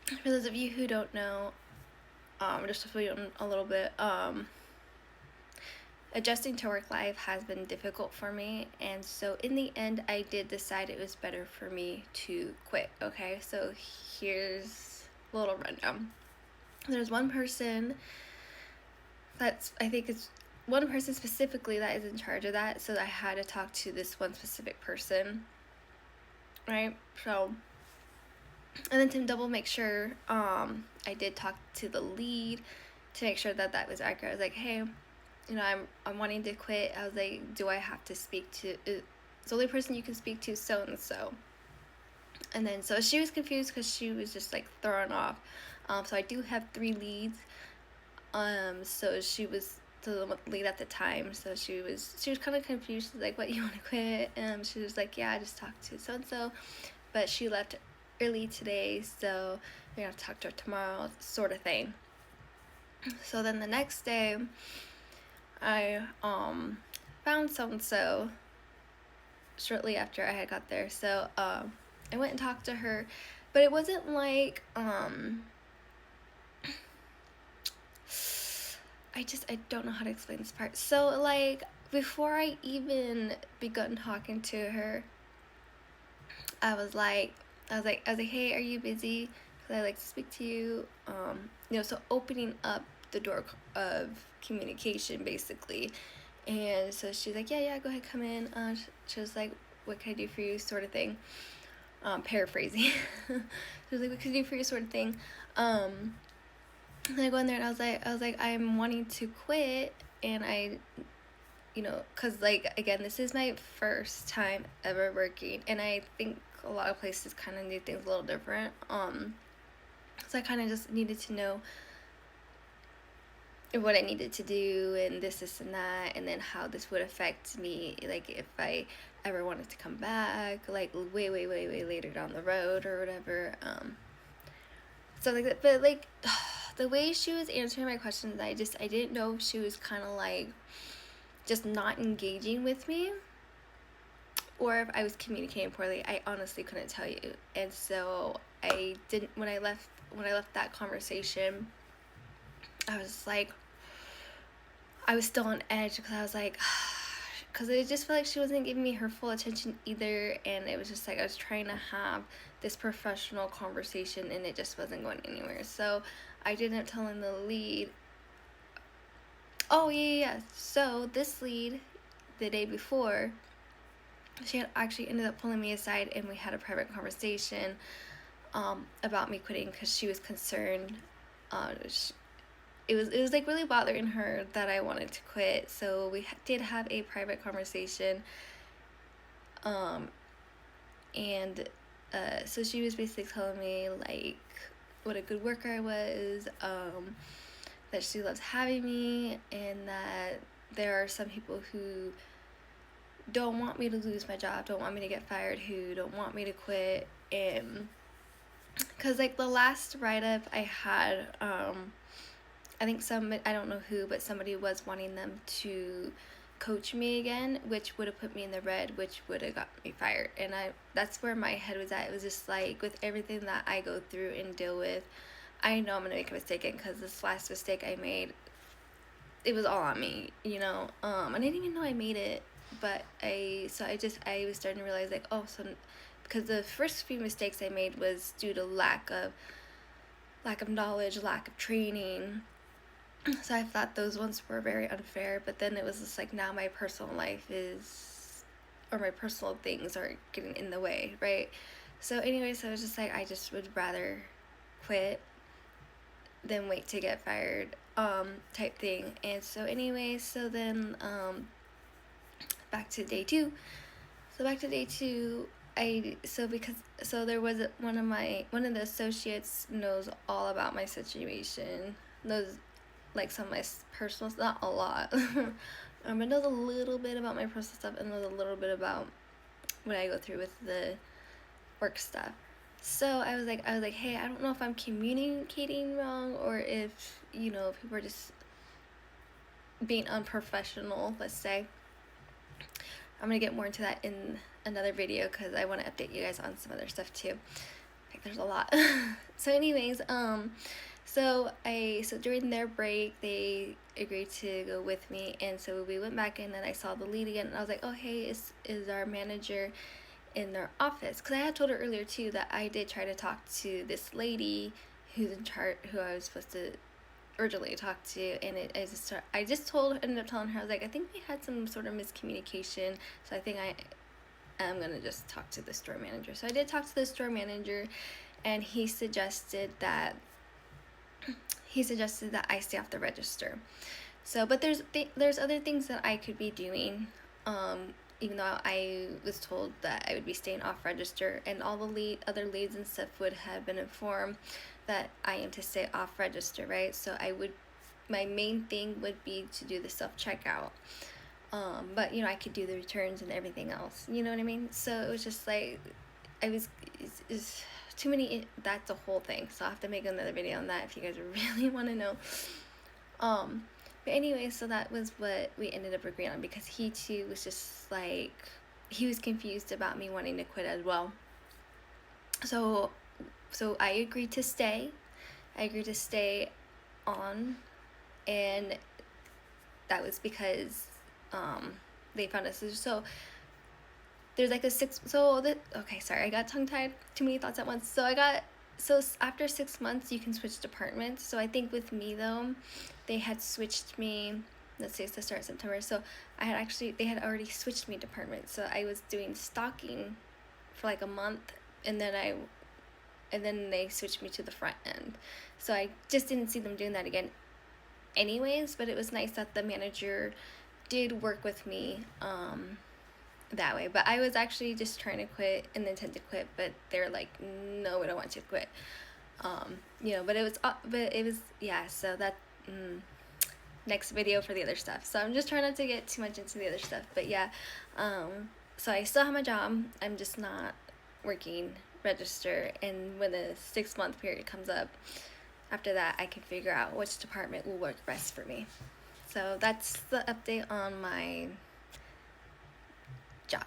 For those of you who don't know, just to fill you in a little bit, adjusting to work life has been difficult for me, and so in the end I did decide it was better for me to quit. Okay, so here's a little rundown. There's one person that's, I think it's one person specifically that is in charge of that, so I had to talk to this one specific person, right? So, and then to double make sure, I did talk to the lead to make sure that that was accurate. I was like, hey, I'm wanting to quit. I was like, do I have to speak to, is the only person you can speak to so and so? And then so she was confused because she was just like thrown off. So I do have 3 leads. So she was the lead at the time. So she was kind of confused. She's like, what, you want to quit? And she was like, yeah, I just talked to so and so, but she left early today, so we're gonna talk to her tomorrow, sort of thing. So then the next day, I found so and so shortly after I had got there. So I went and talked to her, but it wasn't like I don't know how to explain this part. So like before I even begun talking to her, I was like, hey, are you busy? Because I like to speak to you. So opening up the door of communication basically. And so she's like, yeah, go ahead, come in. She was like, what can I do for you, sort of thing. Paraphrasing. She was like, what can I do for you, sort of thing. And I go in there and I was like, I'm wanting to quit, and because like again, this is my first time ever working, and I think a lot of places kind of do things a little different. So I kind of just needed to know what I needed to do, and this and that, and then how this would affect me, like if I ever wanted to come back, like way later down the road or whatever. So like that, but like the way she was answering my questions, I didn't know if she was kind of like just not engaging with me, or if I was communicating poorly. I honestly couldn't tell you. And so I didn't, when I left that conversation, I was like, I was still on edge because I was like, because it just felt like she wasn't giving me her full attention either, and it was just like I was trying to have this professional conversation and it just wasn't going anywhere. So I did end up telling the lead, oh yeah. So this lead, the day before, she had actually ended up pulling me aside and we had a private conversation about me quitting because she was concerned. It was like really bothering her that I wanted to quit. So we did have a private conversation, and so she was basically telling me like what a good worker I was, that she loves having me, and that there are some people who don't want me to lose my job, don't want me to get fired, who don't want me to quit. And because like the last write-up I had, I think I don't know who, but somebody was wanting them to coach me again, which would have put me in the red, which would have got me fired. And that's where my head was at. It was just like, with everything that I go through and deal with, I know I'm gonna make a mistake again, because this last mistake I made, it was all on me, I didn't even know I made it, but I was starting to realize like, oh, so because the first few mistakes I made was due to lack of knowledge, lack of training. So I thought those ones were very unfair, but then it was just like, now my personal life or my personal things are getting in the way, right? So anyways, I was just like, I just would rather quit than wait to get fired, type thing. And so anyways, so then back to day 2. So back to day 2, there was one of the associates knows all about my situation, knows like some of my personal, not a lot, but knows a little bit about my personal stuff, and knows a little bit about what I go through with the work stuff. So I was like, hey, I don't know if I'm communicating wrong, or if people are just being unprofessional, let's say. I'm gonna get more into that in another video, because I want to update you guys on some other stuff too. there's a lot. So anyways, so during their break, they agreed to go with me, and so we went back in, and I saw the lead again, and I was like, oh hey, is our manager in their office? Because I had told her earlier too that I did try to talk to this lady who's in charge, who I was supposed to urgently talk to, and I just ended up telling her, I was like, I think we had some sort of miscommunication, so I think I'm gonna just talk to the store manager. So I did talk to the store manager, and he suggested that I stay off the register. So, but there's other things that I could be doing, even though I was told that I would be staying off register, and all the other leads and stuff would have been informed that I am to stay off register, right? So my main thing would be to do the self checkout. But I could do the returns and everything else. You know what I mean? So it was just like it's too many. That's a whole thing. So I'll have to make another video on that if you guys really want to know. But anyway, so that was what we ended up agreeing on, because he too was just like, he was confused about me wanting to quit as well. So I agreed to stay. I agreed to stay on, and that was because they found us. So there's like okay, sorry, I got tongue tied, too many thoughts at once. So after 6 months you can switch departments. So I think with me though, they had switched me, let's say it's the start of September, so they had already switched me departments. So I was doing stocking for like a month, and then they switched me to the front end. So I just didn't see them doing that again anyways, but it was nice that the manager did work with me that way. But I was actually just trying to quit and intend to quit, but they're like, no, we don't want you to quit. But it was yeah, so that next video for the other stuff. So I'm just trying not to get too much into the other stuff, but yeah, so I still have my job, I'm just not working register, and when the 6-month period comes up, after that I can figure out which department will work best for me. So that's the update on my job.